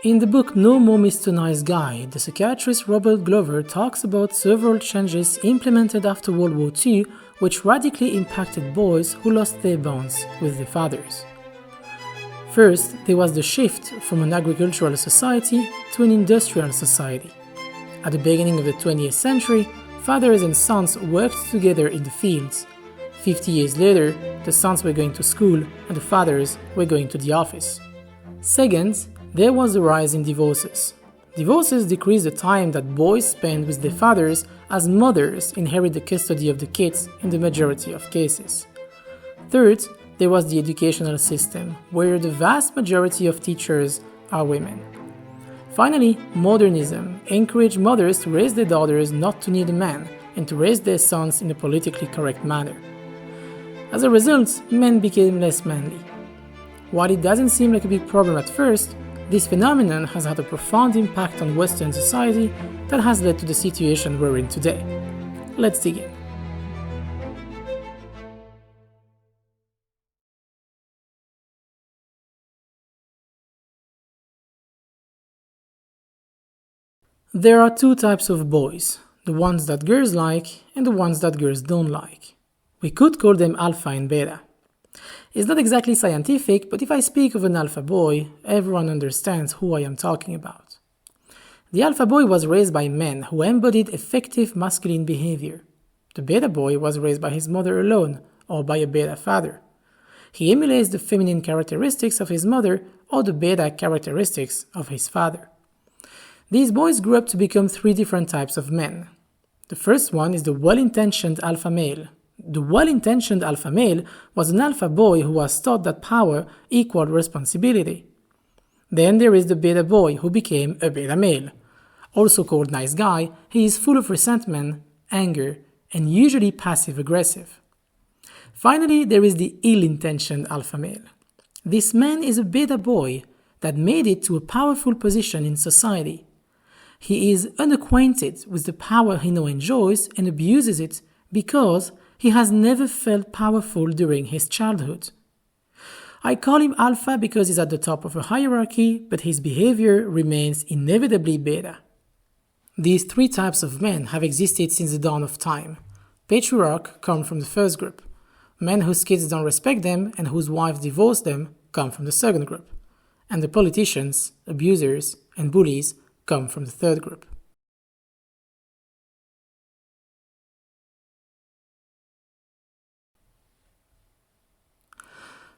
In the book No More Mr. Nice Guy, the psychiatrist Robert Glover talks about several changes implemented after World War II which radically impacted boys who lost their bonds with their fathers. First, there was the shift from an agricultural society to an industrial society. At the beginning of the 20th century, fathers and sons worked together in the fields. 50 years later, the sons were going to school and the fathers were going to the office. Second, there was a rise in divorces. Divorces decreased the time that boys spend with their fathers, as mothers inherit the custody of the kids in the majority of cases. Third, there was the educational system, where the vast majority of teachers are women. Finally, modernism encouraged mothers to raise their daughters not to need a man and to raise their sons in a politically correct manner. As a result, men became less manly. While it doesn't seem like a big problem at first, this phenomenon has had a profound impact on Western society that has led to the situation we're in today. Let's dig in. There are two types of boys, the ones that girls like and the ones that girls don't like. We could call them alpha and beta. It's not exactly scientific, but if I speak of an alpha boy, everyone understands who I am talking about. The alpha boy was raised by men who embodied effective masculine behavior. The beta boy was raised by his mother alone, or by a beta father. He emulates the feminine characteristics of his mother or the beta characteristics of his father. These boys grew up to become three different types of men. The first one is the well-intentioned alpha male. The well-intentioned alpha male was an alpha boy who was taught that power equaled responsibility. Then there is the beta boy who became a beta male. Also called nice guy, he is full of resentment, anger, and usually passive-aggressive. Finally, there is the ill-intentioned alpha male. This man is a beta boy that made it to a powerful position in society. He is unacquainted with the power he now enjoys and abuses it because he has never felt powerful during his childhood. I call him alpha because he's at the top of a hierarchy, but his behavior remains inevitably beta. These three types of men have existed since the dawn of time. Patriarchs come from the first group. Men whose kids don't respect them and whose wives divorce them come from the second group. And the politicians, abusers, and bullies come from the third group.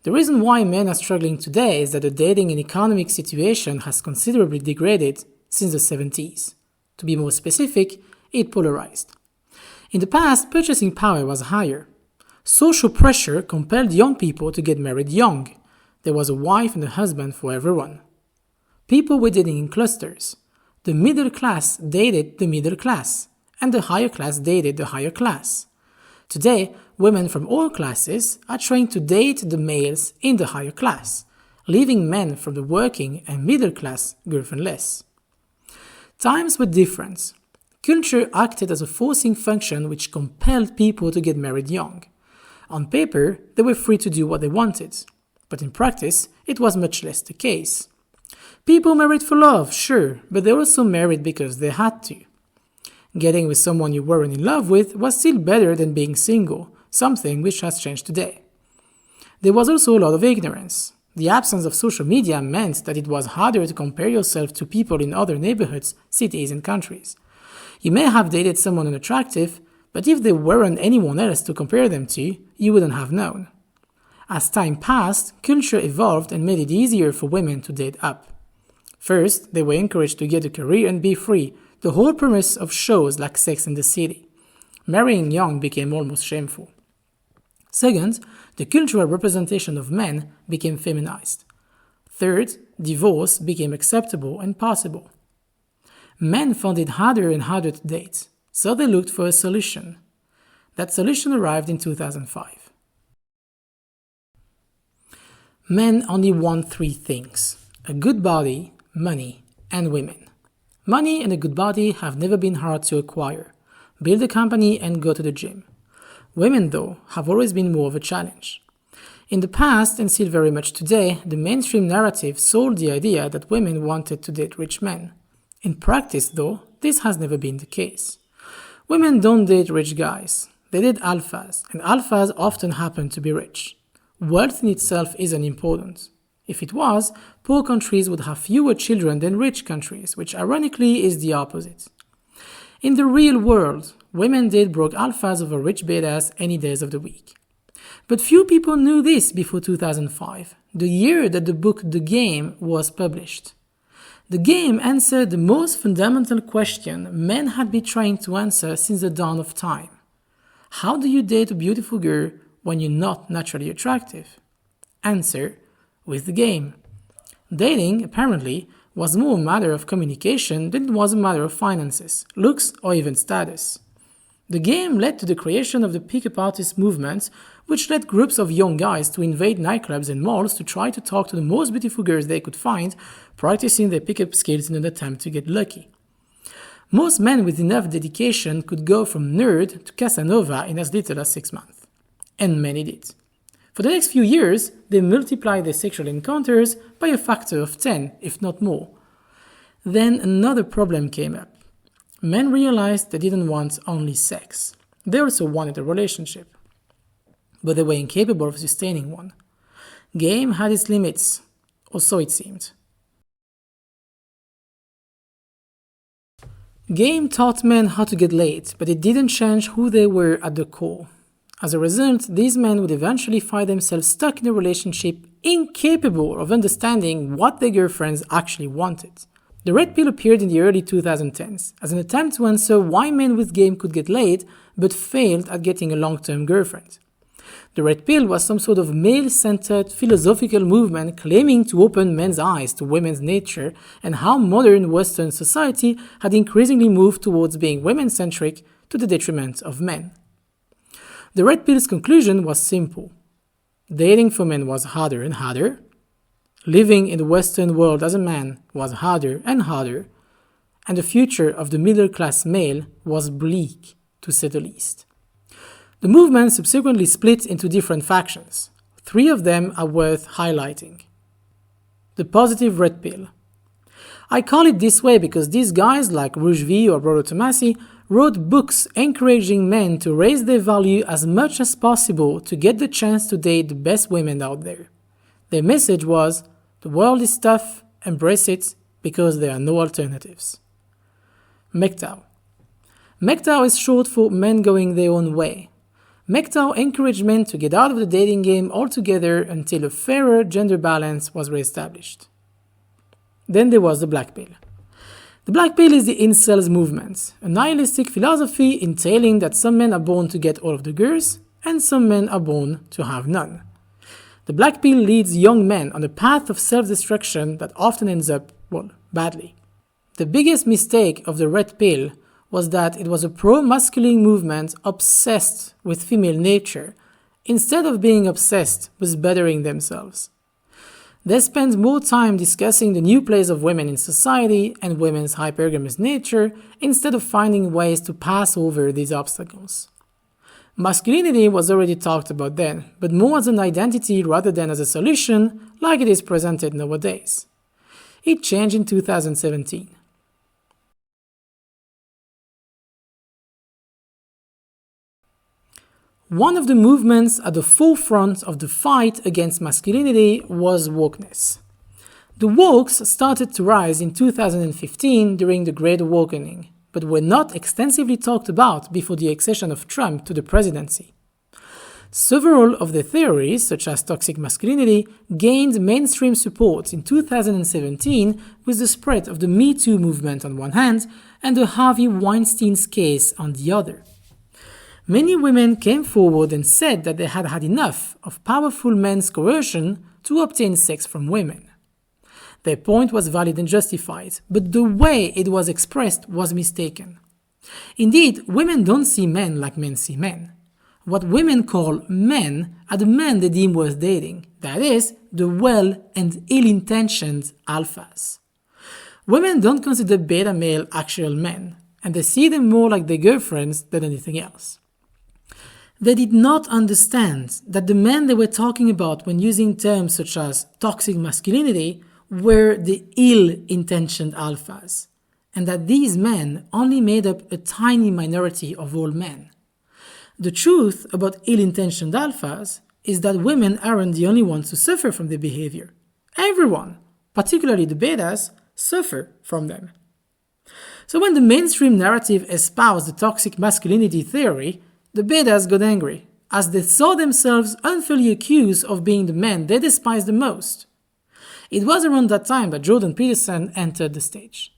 The reason why men are struggling today is that the dating and economic situation has considerably degraded since the 70s. To be more specific, it polarized. In the past, purchasing power was higher. Social pressure compelled young people to get married young. There was a wife and a husband for everyone. People were dating in clusters. The middle class dated the middle class, and the higher class dated the higher class. Today, women from all classes are trying to date the males in the higher class, leaving men from the working and middle class girlfriendless. Times were different. Culture acted as a forcing function which compelled people to get married young. On paper, they were free to do what they wanted, but in practice, it was much less the case. People married for love, sure, but they also married because they had to. Getting with someone you weren't in love with was still better than being single, something which has changed today. There was also a lot of ignorance. The absence of social media meant that it was harder to compare yourself to people in other neighborhoods, cities, and countries. You may have dated someone unattractive, but if there weren't anyone else to compare them to, you wouldn't have known. As time passed, culture evolved and made it easier for women to date up. First, they were encouraged to get a career and be free, the whole premise of shows like Sex and the City. Marrying young became almost shameful. Second, the cultural representation of men became feminized. Third, divorce became acceptable and possible. Men found it harder and harder to date, so they looked for a solution. That solution arrived in 2005. Men only want three things: a good body, money, and women. Money and a good body have never been hard to acquire. Build a company and go to the gym. Women, though, have always been more of a challenge. In the past, and still very much today, the mainstream narrative sold the idea that women wanted to date rich men. In practice, though, this has never been the case. Women don't date rich guys. They date alphas, and alphas often happen to be rich. Wealth in itself isn't important. If it was, poor countries would have fewer children than rich countries, which ironically is the opposite. In the real world, women date broke alphas over rich betas any days of the week. But few people knew this before 2005, the year that the book The Game was published. The Game answered the most fundamental question men had been trying to answer since the dawn of time. How do you date a beautiful girl when you're not naturally attractive? Answer: with the game. Dating, apparently, was more a matter of communication than it was a matter of finances, looks, or even status. The game led to the creation of the pickup artist movement, which led groups of young guys to invade nightclubs and malls to try to talk to the most beautiful girls they could find, practicing their pickup skills in an attempt to get lucky. Most men with enough dedication could go from nerd to Casanova in as little as 6 months. And many did. For the next few years, they multiplied their sexual encounters by a factor of 10, if not more. Then another problem came up. Men realized they didn't want only sex. They also wanted a relationship. But they were incapable of sustaining one. Game had its limits, or so it seemed. Game taught men how to get laid, but it didn't change who they were at the core. As a result, these men would eventually find themselves stuck in a relationship incapable of understanding what their girlfriends actually wanted. The red pill appeared in the early 2010s as an attempt to answer why men with game could get laid but failed at getting a long-term girlfriend. The red pill was some sort of male-centered philosophical movement claiming to open men's eyes to women's nature and how modern Western society had increasingly moved towards being women-centric to the detriment of men. The red pill's conclusion was simple. Dating for men was harder and harder. Living in the Western world as a man was harder and harder. And the future of the middle-class male was bleak, to say the least. The movement subsequently split into different factions. 3 of them are worth highlighting. The positive red pill. I call it this way because these guys like Rouge or Rollo Tomassi wrote books encouraging men to raise their value as much as possible to get the chance to date the best women out there. Their message was, the world is tough, embrace it, because there are no alternatives. MGTOW. MGTOW is short for men going their own way. MGTOW encouraged men to get out of the dating game altogether until a fairer gender balance was reestablished. Then there was the black pill. The black pill is the incels movement, a nihilistic philosophy entailing that some men are born to get all of the girls and some men are born to have none. The black pill leads young men on a path of self-destruction that often ends up, badly. The biggest mistake of the red pill was that it was a pro-masculine movement obsessed with female nature, instead of being obsessed with bettering themselves. They spent more time discussing the new place of women in society and women's hypergamous nature instead of finding ways to pass over these obstacles. Masculinity was already talked about then, but more as an identity rather than as a solution like it is presented nowadays. It changed in 2017. One of the movements at the forefront of the fight against masculinity was wokeness. The wokes started to rise in 2015 during the Great Awakening, but were not extensively talked about before the accession of Trump to the presidency. Several of their theories, such as toxic masculinity, gained mainstream support in 2017 with the spread of the Me Too movement on one hand and the Harvey Weinstein's case on the other. Many women came forward and said that they had had enough of powerful men's coercion to obtain sex from women. Their point was valid and justified, but the way it was expressed was mistaken. Indeed, women don't see men like men see men. What women call men are the men they deem worth dating, that is, the well and ill-intentioned alphas. Women don't consider beta male actual men, and they see them more like their girlfriends than anything else. They did not understand that the men they were talking about when using terms such as toxic masculinity were the ill-intentioned alphas, and that these men only made up a tiny minority of all men. The truth about ill-intentioned alphas is that women aren't the only ones who suffer from their behavior. Everyone, particularly the betas, suffer from them. So when the mainstream narrative espoused the toxic masculinity theory, the betas got angry, as they saw themselves unfairly accused of being the men they despised the most. It was around that time that Jordan Peterson entered the stage.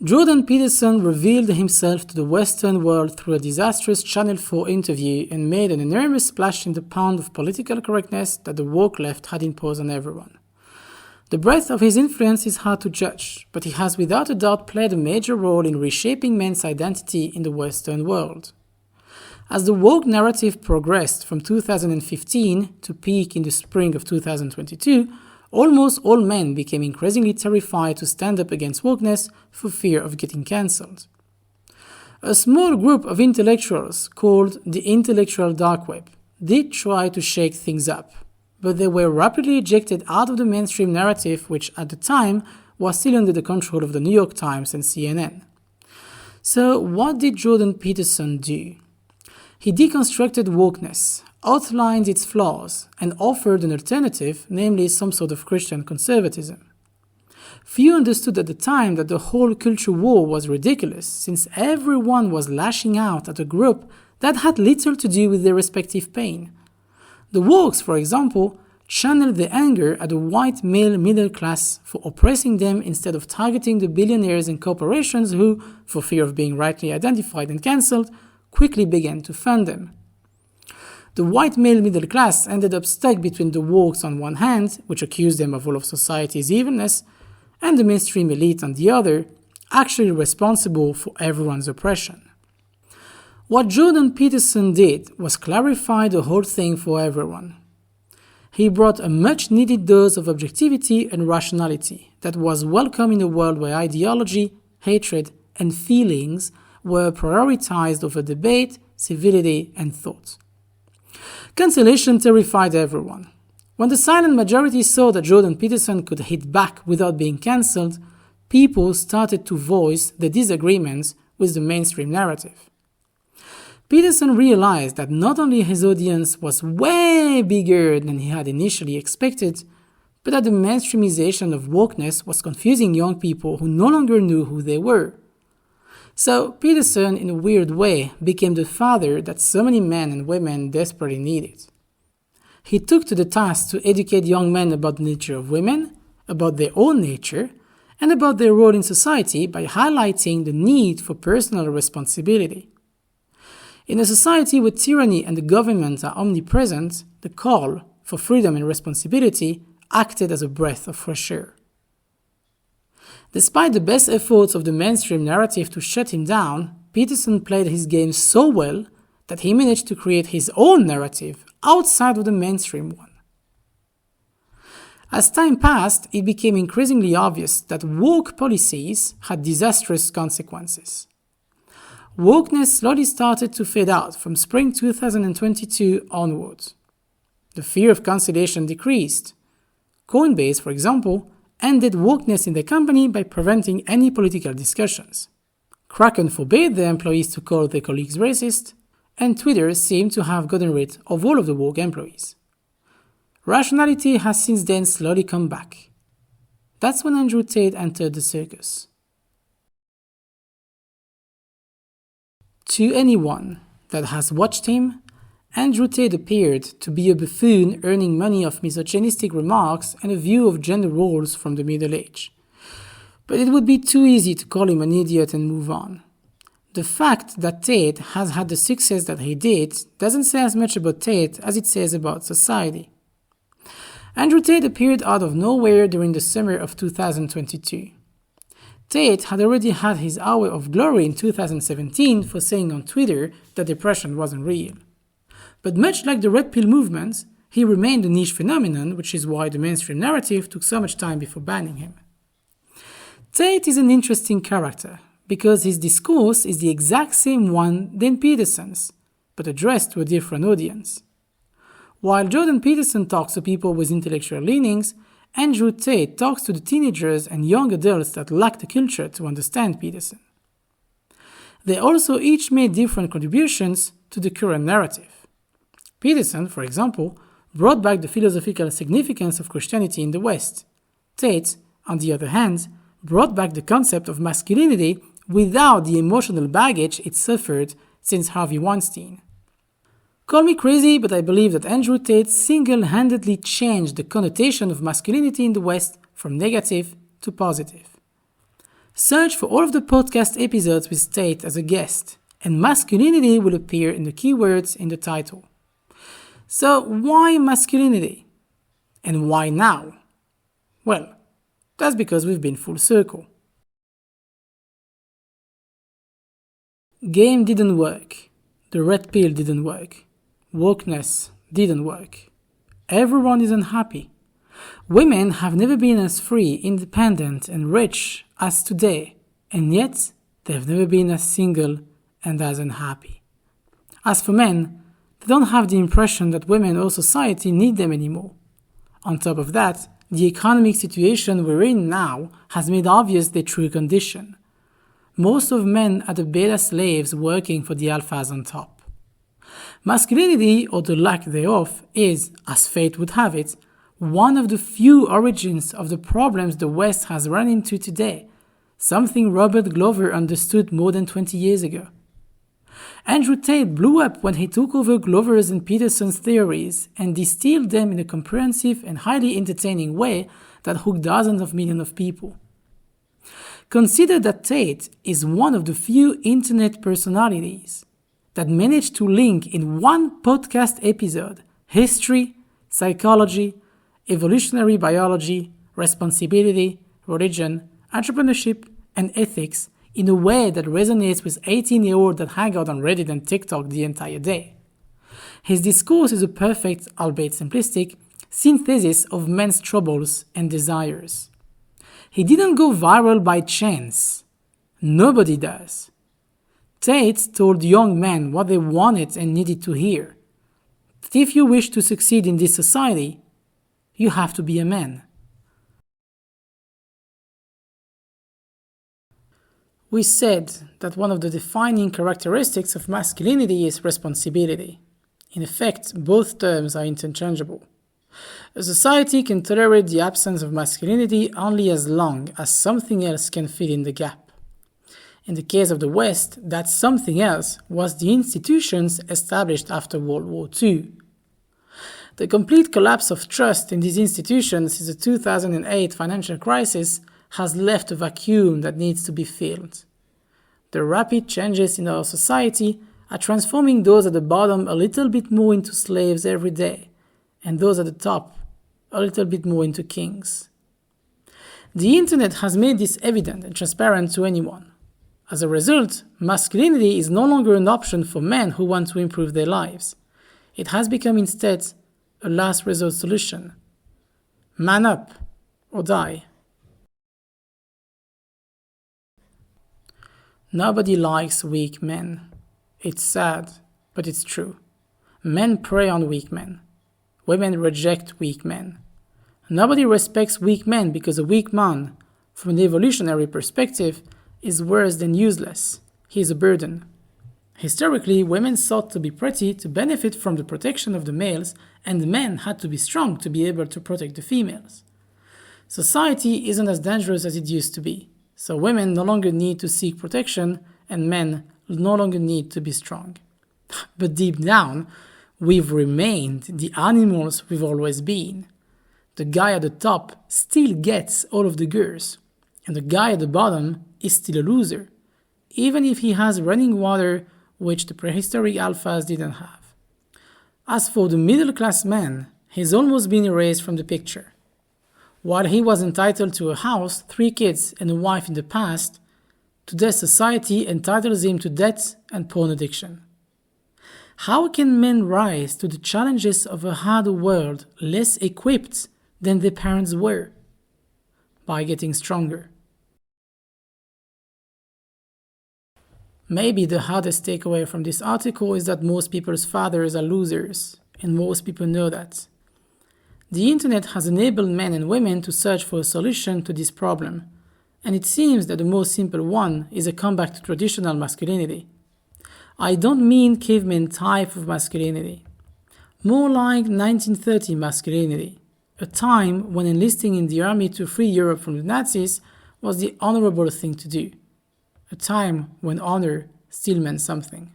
Jordan Peterson revealed himself to the Western world through a disastrous Channel 4 interview and made an enormous splash in the pond of political correctness that the woke left had imposed on everyone. The breadth of his influence is hard to judge, but he has without a doubt played a major role in reshaping men's identity in the Western world. As the woke narrative progressed from 2015 to peak in the spring of 2022, almost all men became increasingly terrified to stand up against wokeness for fear of getting cancelled. A small group of intellectuals called the intellectual dark web did try to shake things up, but they were rapidly ejected out of the mainstream narrative, which at the time was still under the control of the New York Times and CNN. So what did Jordan Peterson do? He deconstructed wokeness, outlined its flaws, and offered an alternative, namely some sort of Christian conservatism. Few understood at the time that the whole culture war was ridiculous, since everyone was lashing out at a group that had little to do with their respective pain. The wokes, for example, channeled their anger at the white male middle class for oppressing them instead of targeting the billionaires and corporations who, for fear of being rightly identified and cancelled, quickly began to fund them. The white male middle class ended up stuck between the wokes on one hand, which accused them of all of society's evilness, and the mainstream elite on the other, actually responsible for everyone's oppression. What Jordan Peterson did was clarify the whole thing for everyone. He brought a much-needed dose of objectivity and rationality that was welcome in a world where ideology, hatred, and feelings were prioritized over debate, civility, and thought. Cancellation terrified everyone. When the silent majority saw that Jordan Peterson could hit back without being cancelled, people started to voice their disagreements with the mainstream narrative. Peterson realized that not only his audience was way bigger than he had initially expected, but that the mainstreamization of wokeness was confusing young people who no longer knew who they were. So Peterson, in a weird way, became the father that so many men and women desperately needed. He took to the task to educate young men about the nature of women, about their own nature, and about their role in society by highlighting the need for personal responsibility. In a society where tyranny and the government are omnipresent, the call for freedom and responsibility acted as a breath of fresh air. Despite the best efforts of the mainstream narrative to shut him down, Peterson played his game so well that he managed to create his own narrative outside of the mainstream one. As time passed, it became increasingly obvious that woke policies had disastrous consequences. Wokeness slowly started to fade out from spring 2022 onwards. The fear of cancellation decreased. Coinbase, for example, ended wokeness in the company by preventing any political discussions. Kraken forbade their employees to call their colleagues racist, and Twitter seemed to have gotten rid of all of the woke employees. Rationality has since then slowly come back. That's when Andrew Tate entered the circus. To anyone that has watched him, Andrew Tate appeared to be a buffoon earning money off misogynistic remarks and a view of gender roles from the Middle Age. But it would be too easy to call him an idiot and move on. The fact that Tate has had the success that he did doesn't say as much about Tate as it says about society. Andrew Tate appeared out of nowhere during the summer of 2022. Tate had already had his hour of glory in 2017 for saying on Twitter that depression wasn't real. But much like the Red Pill movement, he remained a niche phenomenon, which is why the mainstream narrative took so much time before banning him. Tate is an interesting character, because his discourse is the exact same one than Peterson's, but addressed to a different audience. While Jordan Peterson talks to people with intellectual leanings, Andrew Tate talks to the teenagers and young adults that lack the culture to understand Peterson. They also each made different contributions to the current narrative. Peterson, for example, brought back the philosophical significance of Christianity in the West. Tate, on the other hand, brought back the concept of masculinity without the emotional baggage it suffered since Harvey Weinstein. Call me crazy, but I believe that Andrew Tate single-handedly changed the connotation of masculinity in the West from negative to positive. Search for all of the podcast episodes with Tate as a guest, and masculinity will appear in the keywords in the title. So why masculinity? And why now? Well, that's because we've been full circle. Game didn't work. The red pill didn't work. Wokeness didn't work. Everyone is unhappy. Women have never been as free, independent, and rich as today, and yet they've never been as single and as unhappy. As for men, they don't have the impression that women or society need them anymore. On top of that, the economic situation we're in now has made obvious their true condition. Most of men are the beta slaves working for the alphas on top. Masculinity, or the lack thereof, is, as fate would have it, one of the few origins of the problems the West has run into today, something Robert Glover understood more than 20 years ago. Andrew Tate blew up when he took over Glover's and Peterson's theories and distilled them in a comprehensive and highly entertaining way that hooked dozens of millions of people. Consider that Tate is one of the few internet personalities that managed to link in one podcast episode history, psychology, evolutionary biology, responsibility, religion, entrepreneurship, and ethics in a way that resonates with 18-year-olds that hang out on Reddit and TikTok the entire day. His discourse is a perfect, albeit simplistic, synthesis of men's troubles and desires. He didn't go viral by chance. Nobody does. Tate told young men what they wanted and needed to hear. That if you wish to succeed in this society, you have to be a man. We said that one of the defining characteristics of masculinity is responsibility. In effect, both terms are interchangeable. A society can tolerate the absence of masculinity only as long as something else can fill in the gap. In the case of the West, that something else was the institutions established after World War II. The complete collapse of trust in these institutions since the 2008 financial crisis has left a vacuum that needs to be filled. The rapid changes in our society are transforming those at the bottom a little bit more into slaves every day, and those at the top a little bit more into kings. The internet has made this evident and transparent to anyone. As a result, masculinity is no longer an option for men who want to improve their lives. It has become instead a last resort solution. Man up or die. Nobody likes weak men. It's sad, but it's true. Men prey on weak men. Women reject weak men. Nobody respects weak men because a weak man, from an evolutionary perspective, is worse than useless. He is a burden. Historically, women sought to be pretty to benefit from the protection of the males, and the men had to be strong to be able to protect the females. Society isn't as dangerous as it used to be, so women no longer need to seek protection, and men no longer need to be strong. But deep down, we've remained the animals we've always been. The guy at the top still gets all of the girls, and the guy at the bottom is still a loser, even if he has running water, which the prehistoric alphas didn't have. As for the middle-class man, he's almost been erased from the picture. While he was entitled to a house, 3 kids, and a wife in the past, today society entitles him to debt and porn addiction. How can men rise to the challenges of a harder world less equipped than their parents were? By getting stronger. Maybe the hardest takeaway from this article is that most people's fathers are losers, and most people know that. The internet has enabled men and women to search for a solution to this problem, and it seems that the most simple one is a comeback to traditional masculinity. I don't mean caveman type of masculinity, more like 1930 masculinity, a time when enlisting in the army to free Europe from the Nazis was the honorable thing to do, a time when honor still meant something.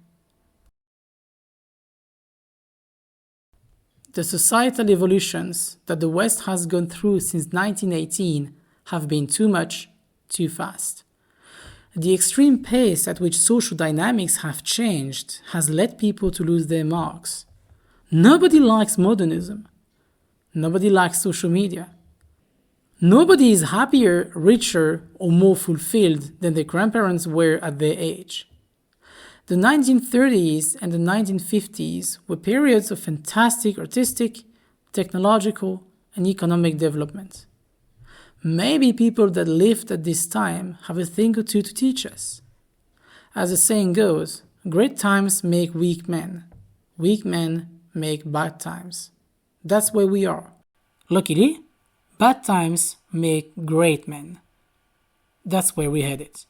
The societal evolutions that the West has gone through since 1918 have been too much, too fast. The extreme pace at which social dynamics have changed has led people to lose their marks. Nobody likes modernism. Nobody likes social media. Nobody is happier, richer, or more fulfilled than their grandparents were at their age. The 1930s and the 1950s were periods of fantastic artistic, technological, and economic development. Maybe people that lived at this time have a thing or two to teach us. As the saying goes, great times make weak men make bad times. That's where we are. Luckily, bad times make great men. That's where we're headed.